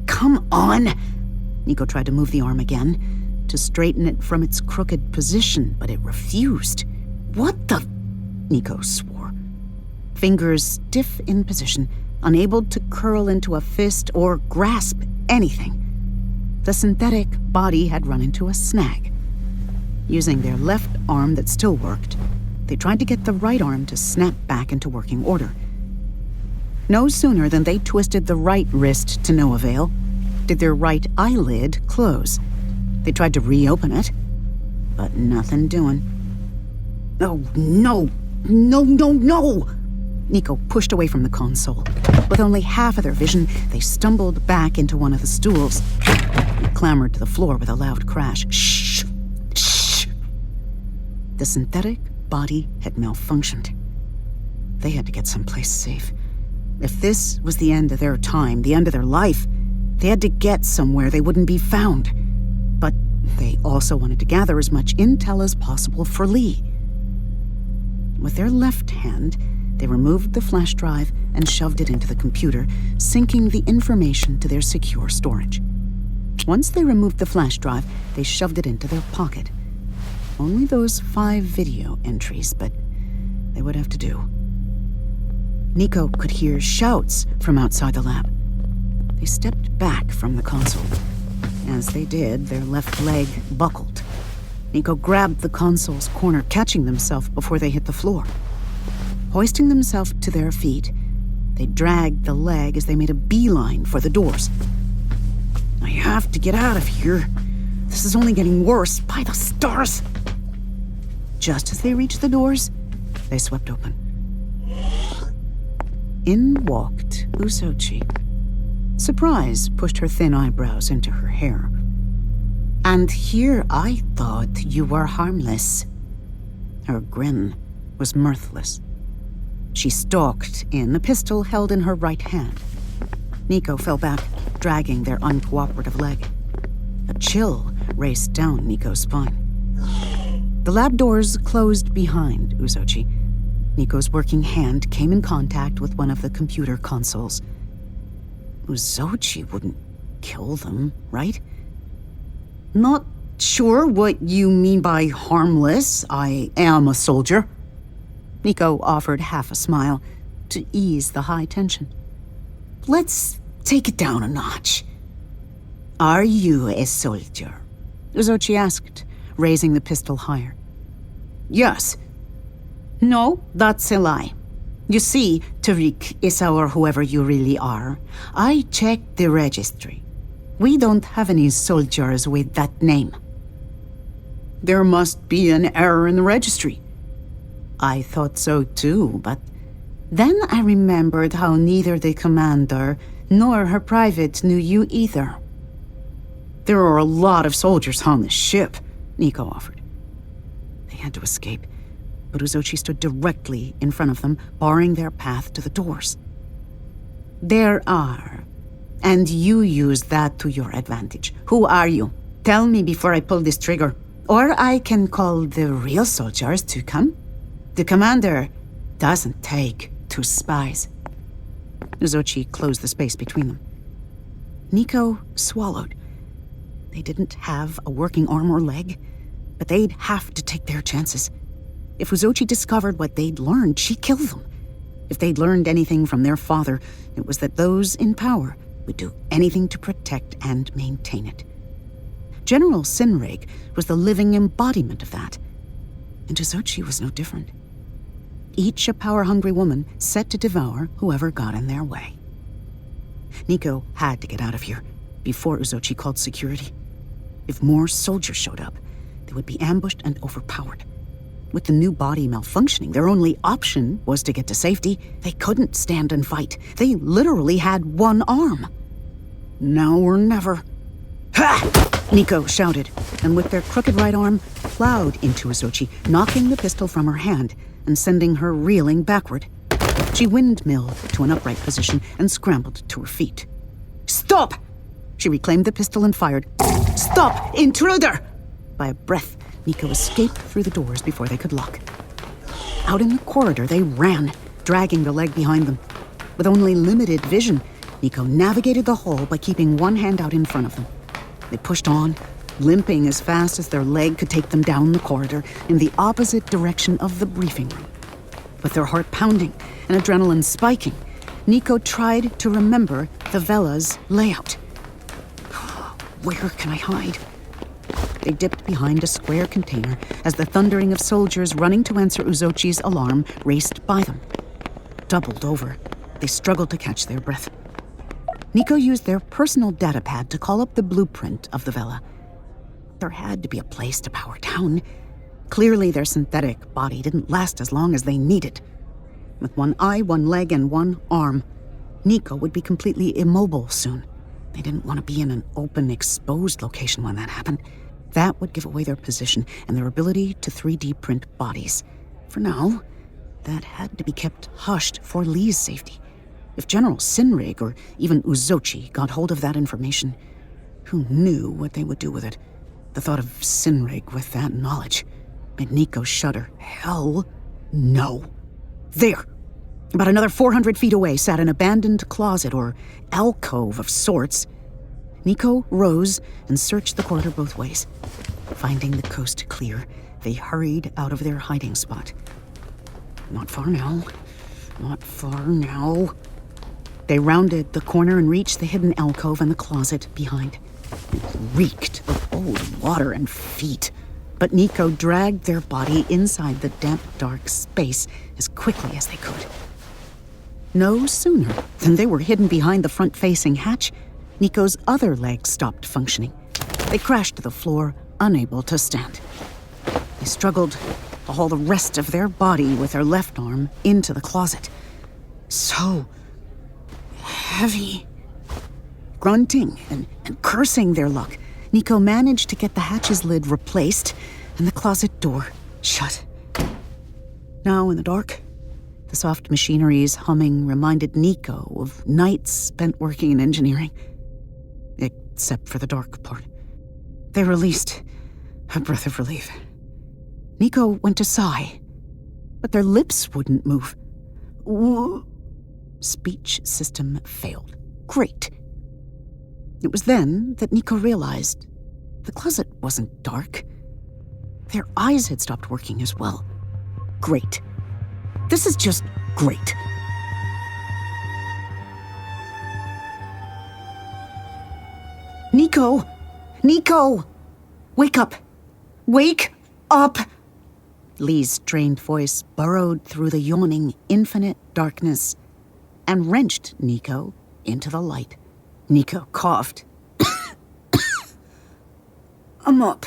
Come on! Niko tried to move the arm again, to straighten it from its crooked position, but it refused. What the? Niko swore. Fingers stiff in position, unable to curl into a fist or grasp anything. The synthetic body had run into a snag. Using their left arm that still worked, they tried to get the right arm to snap back into working order. No sooner than they twisted the right wrist to no avail did their right eyelid close. They tried to reopen it, but nothing doing. Oh, no! No! Niko pushed away from the console. With only half of their vision, they stumbled back into one of the stools and clambered to the floor with a loud crash. Shh! Shh! The synthetic body had malfunctioned. They had to get someplace safe. If this was the end of their time, the end of their life, they had to get somewhere they wouldn't be found. But they also wanted to gather as much intel as possible for Lee. With their left hand, They removed the flash drive and shoved it into the computer, syncing the information to their secure storage. Once they removed the flash drive, they shoved it into their pocket. Only those 5 video entries, but they would have to do. Niko could hear shouts from outside the lab. They stepped back from the console. As they did, their left leg buckled. Niko grabbed the console's corner, catching themselves before they hit the floor. Hoisting themselves to their feet, they dragged the leg as they made a beeline for the doors. I have to get out of here. This is only getting worse, by the stars. Just as they reached the doors, they swept open. In walked Usochi. Surprise pushed her thin eyebrows into her hair. And here I thought you were harmless. Her grin was mirthless. She stalked in, a pistol held in her right hand. Niko fell back, dragging their uncooperative leg. A chill raced down Niko's spine. The lab doors closed behind Usochi. Niko's working hand came in contact with one of the computer consoles. Usochi wouldn't kill them, right? Not sure what you mean by harmless. I am a soldier. Niko offered half a smile to ease the high tension. Let's take it down a notch. Are you a soldier? Usochi asked, raising the pistol higher. Yes. No, that's a lie. You see, Tariq is our whoever you really are. I checked the registry. We don't have any soldiers with that name. There must be an error in the registry. I thought so too, but then I remembered how neither the commander nor her private knew you either. There are a lot of soldiers on this ship, Niko offered. They had to escape, but Usochi stood directly in front of them, barring their path to the doors. There are, and you use that to your advantage. Who are you? Tell me before I pull this trigger, or I can call the real soldiers to come. The commander doesn't take 2 spies. Usochi closed the space between them. Niko swallowed. They didn't have a working arm or leg, but they'd have to take their chances. If Usochi discovered what they'd learned, she'd kill them. If they'd learned anything from their father, it was that those in power would do anything to protect and maintain it. General Sinrig was the living embodiment of that, and Usochi was no different. Each a power-hungry woman set to devour whoever got in their way. Niko had to get out of here before Usochi called security. If more soldiers showed up, they would be ambushed and overpowered. With the new body malfunctioning, their only option was to get to safety. They couldn't stand and fight. They literally had 1 arm. Now or never. Ha! Niko shouted, and with their crooked right arm, plowed into Usochi, knocking the pistol from her hand and sending her reeling backward. She windmilled to an upright position and scrambled to her feet. Stop! She reclaimed the pistol and fired. Stop, intruder! By a breath, Niko escaped through the doors before they could lock. Out in the corridor, they ran, dragging the leg behind them. With only limited vision, Niko navigated the hall by keeping one hand out in front of them. They pushed on, limping as fast as their leg could take them down the corridor in the opposite direction of the briefing room. With their heart pounding and adrenaline spiking, Niko tried to remember the Vela's layout. Where can I hide? They dipped behind a square container as the thundering of soldiers running to answer Usochi's alarm raced by them. Doubled over, they struggled to catch their breath. Niko used their personal datapad to call up the blueprint of the Vela. There had to be a place to power down. Clearly their synthetic body didn't last as long as they needed. With 1 eye, 1 leg, and 1 arm, Niko would be completely immobile soon. They didn't want to be in an open, exposed location when that happened. That would give away their position and their ability to 3D print bodies. For now, that had to be kept hushed for Lee's safety. If General Sinrig or even Usochi got hold of that information, who knew what they would do with it? The thought of Sinrig with that knowledge made Niko shudder. Hell no. There! About another 400 feet away sat an abandoned closet or alcove of sorts. Niko rose and searched the corridor both ways. Finding the coast clear, they hurried out of their hiding spot. Not far now. Not far now. They rounded the corner and reached the hidden alcove and the closet behind. It reeked of old water and feet. But Niko dragged their body inside the damp, dark space as quickly as they could. No sooner than they were hidden behind the front-facing hatch, Niko's other legs stopped functioning. They crashed to the floor, unable to stand. They struggled to haul the rest of their body with their left arm into the closet. So heavy. Grunting and cursing their luck, Niko managed to get the hatch's lid replaced and the closet door shut. Now in the dark, the soft machinery's humming reminded Niko of nights spent working in engineering. Except for the dark part. They released a breath of relief. Niko went to sigh, but their lips wouldn't move. Speech system failed. Great. It was then that Niko realized the closet wasn't dark. Their eyes had stopped working as well. Great. This is just great. Niko! Niko! Wake up! Wake up! Lee's strained voice burrowed through the yawning, infinite darkness and wrenched Niko into the light. Niko coughed. I'm up.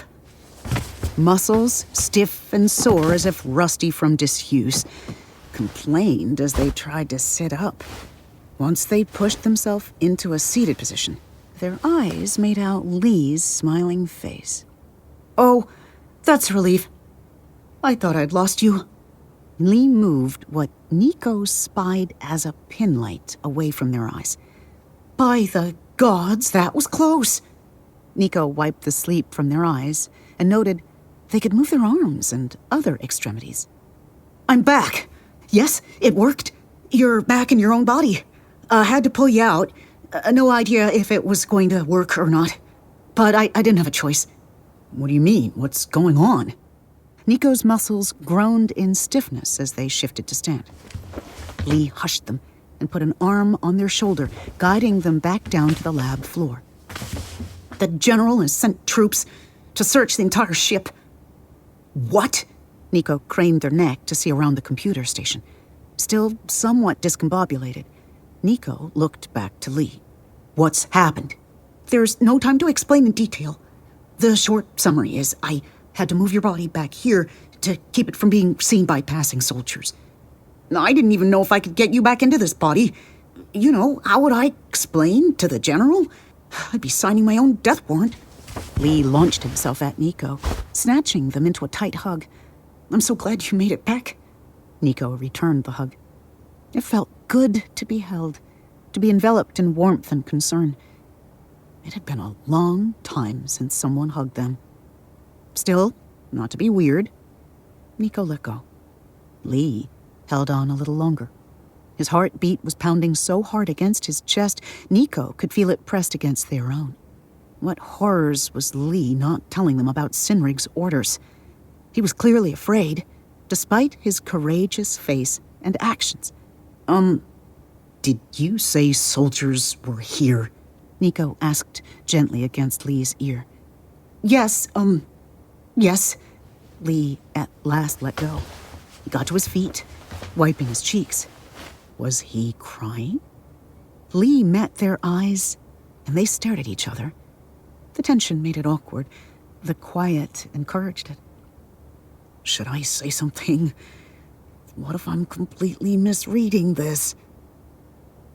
Muscles, stiff and sore as if rusty from disuse, complained as they tried to sit up. Once they pushed themselves into a seated position, their eyes made out Lee's smiling face. Oh, that's a relief. I thought I'd lost you. Lee moved what Niko spied as a pinlight away from their eyes. By the gods, that was close. Niko wiped the sleep from their eyes and noted they could move their arms and other extremities. I'm back. Yes, it worked. You're back in your own body. Had to pull you out. No idea if it was going to work or not. But I didn't have a choice. What do you mean? What's going on? Niko's muscles groaned in stiffness as they shifted to stand. Lee hushed them and put an arm on their shoulder, guiding them back down to the lab floor. The general has sent troops to search the entire ship. What? Niko craned their neck to see around the computer station. Still somewhat discombobulated, Niko looked back to Lee. What's happened? There's no time to explain in detail. The short summary is I had to move your body back here to keep it from being seen by passing soldiers. I didn't even know if I could get you back into this body. You know, how would I explain to the general? I'd be signing my own death warrant. Lee launched himself at Niko, snatching them into a tight hug. I'm so glad you made it back. Niko returned the hug. It felt good to be held, to be enveloped in warmth and concern. It had been a long time since someone hugged them. Still, not to be weird, Niko let go. Lee held on a little longer. His heartbeat was pounding so hard against his chest, Niko could feel it pressed against their own. What horrors was Lee not telling them about Sinrig's orders? He was clearly afraid, despite his courageous face and actions. Did you say soldiers were here? Niko asked gently against Lee's ear. Yes. Lee at last let go. He got to his feet, wiping his cheeks. Was he crying? Lee met their eyes, and they stared at each other. The tension made it awkward. The quiet encouraged it. Should I say something? What if I'm completely misreading this?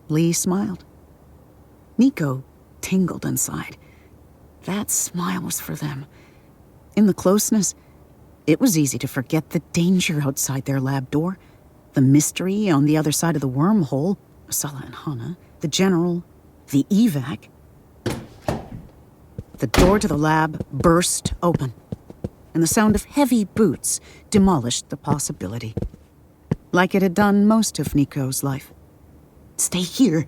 Lee smiled. Niko tingled inside. That smile was for them. In the closeness, it was easy to forget the danger outside their lab door, the mystery on the other side of the wormhole, Asala and Hana, the general, the evac. The door to the lab burst open, and the sound of heavy boots demolished the possibility. like it had done most of Niko's life. "Stay here."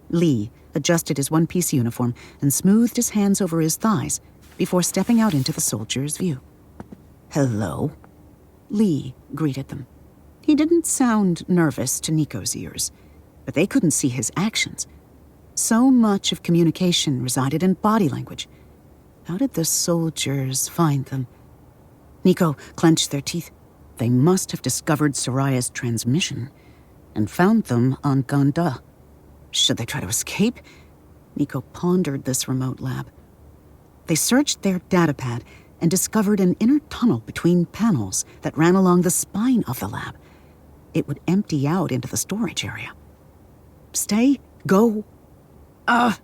Lee adjusted his one-piece uniform and smoothed his hands over his thighs before stepping out into the soldiers' view. "Hello." Lee greeted them. He didn't sound nervous to Niko's ears, but they couldn't see his actions. So much of communication resided in body language. How did the soldiers find them? Niko clenched their teeth. They must have discovered Soraya's transmission and found them on Ganda. Should they try to escape? Niko pondered this remote lab. They searched their datapad and discovered an inner tunnel between panels that ran along the spine of the lab. It would empty out into the storage area. Stay, go.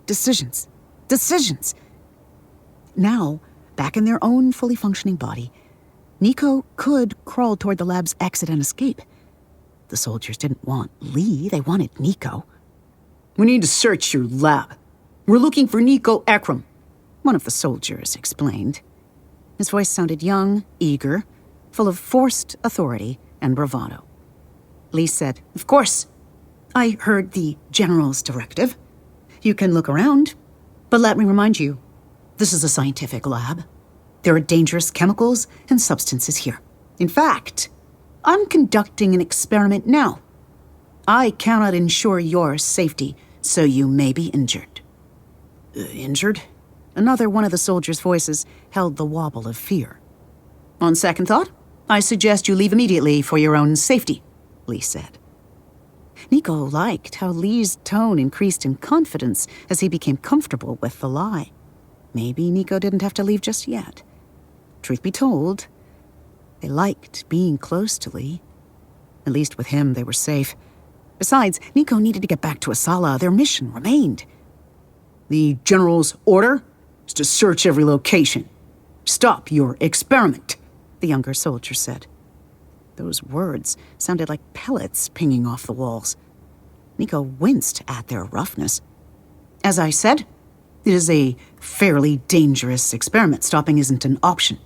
Decisions. Decisions. Now, back in their own fully functioning body, Niko could crawl toward the lab's exit and escape. The soldiers didn't want Lee, they wanted Niko. "We need to search your lab. We're looking for Niko Akram," one of the soldiers explained. His voice sounded young, eager, full of forced authority and bravado. Lee said, "Of course. I heard the general's directive. You can look around, but let me remind you, this is a scientific lab. There are dangerous chemicals and substances here. In fact, I'm conducting an experiment now. I cannot ensure your safety, so you may be injured." Injured? Another one of the soldiers' voices held the wobble of fear. "On second thought, I suggest you leave immediately for your own safety," Lee said. Niko liked how Lee's tone increased in confidence as he became comfortable with the lie. Maybe Niko didn't have to leave just yet. Truth be told, they liked being close to Lee. At least with him, they were safe. Besides, Niko needed to get back to Asala. Their mission remained. "The general's order is to search every location. Stop your experiment," the younger soldier said. Those words sounded like pellets pinging off the walls. Niko winced at their roughness. "As I said, it is a fairly dangerous experiment. Stopping isn't an option."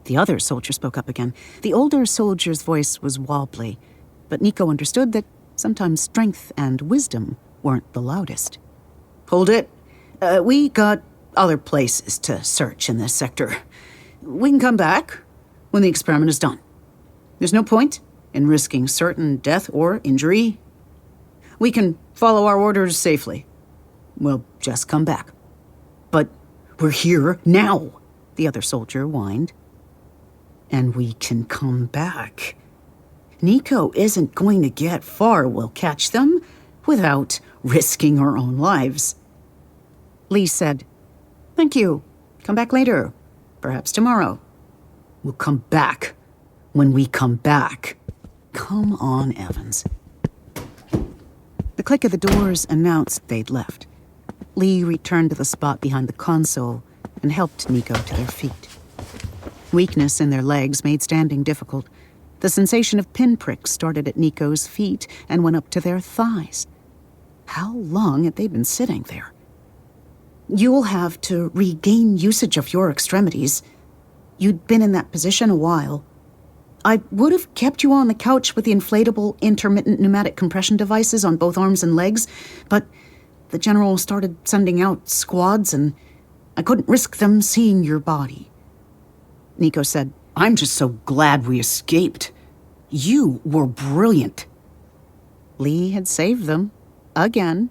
The other soldier spoke up again. The older soldier's voice was wobbly, but Niko understood that sometimes strength and wisdom weren't the loudest. "Hold it. We got other places to search in this sector. We can come back when the experiment is done. There's no point in risking certain death or injury. We can follow our orders safely. We'll just come back." "But we're here now," the other soldier whined. "And we can come back. Niko isn't going to get far. We'll catch them without risking our own lives." Lee said, "Thank you. Come back later. Perhaps tomorrow." "We'll come back when we come back." "Come on, Evans." The click of the doors announced they'd left. Lee returned to the spot behind the console and helped Niko to their feet. Weakness in their legs made standing difficult. The sensation of pinpricks started at Niko's feet and went up to their thighs. How long had they been sitting there? "You'll have to regain usage of your extremities. You'd been in that position a while. I would have kept you on the couch with the inflatable intermittent pneumatic compression devices on both arms and legs, but the general started sending out squads and I couldn't risk them seeing your body." Niko said, "I'm just so glad we escaped. You were brilliant." Lee had saved them, again.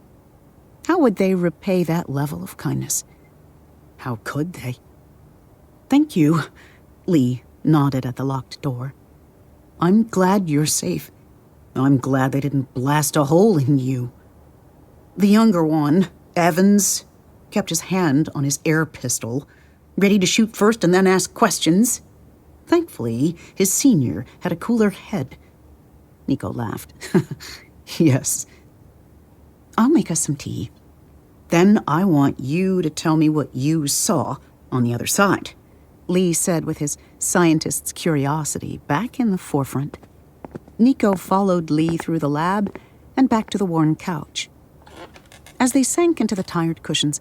How would they repay that level of kindness? How could they? "Thank you," Lee nodded at the locked door. "I'm glad you're safe. I'm glad they didn't blast a hole in you." The younger one, Evans, kept his hand on his air pistol, ready to shoot first and then ask questions. Thankfully, his senior had a cooler head. Niko laughed. "Yes. I'll make us some tea. Then I want you to tell me what you saw on the other side," Lee said with his scientist's curiosity back in the forefront. Niko followed Lee through the lab and back to the worn couch. As they sank into the tired cushions,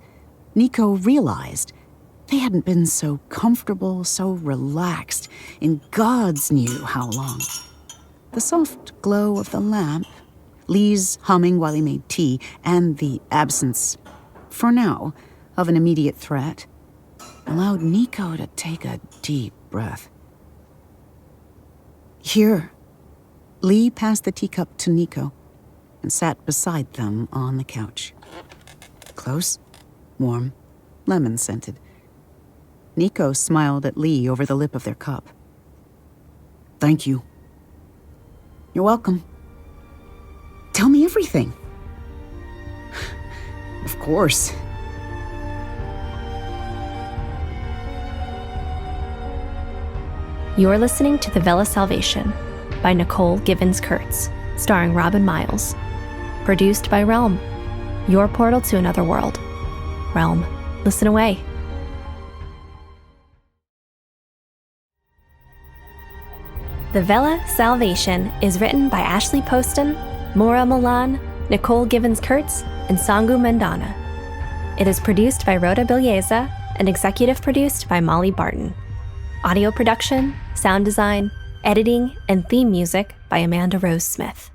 Niko realized they hadn't been so comfortable, so relaxed in God's knew how long. The soft glow of the lamp, Lee's humming while he made tea, and the absence, for now, of an immediate threat, allowed Niko to take a deep breath. Here, Lee passed the teacup to Niko and sat beside them on the couch. Close, warm, lemon-scented. Niko smiled at Lee over the lip of their cup. Thank you. You're welcome. Tell me everything. Of course. You're listening to The Vela Salvation by Nicole Givens-Kurtz, starring Robin Miles. Produced by Realm, your portal to another world. Realm, listen away. The Vela Salvation is written by Ashley Poston, Maura Milan, Nicole Givens-Kurtz, and Sangu Mendana. It is produced by Rhoda Bilyeza and executive produced by Molly Barton. Audio production, sound design, editing, and theme music by Amanda Rose Smith.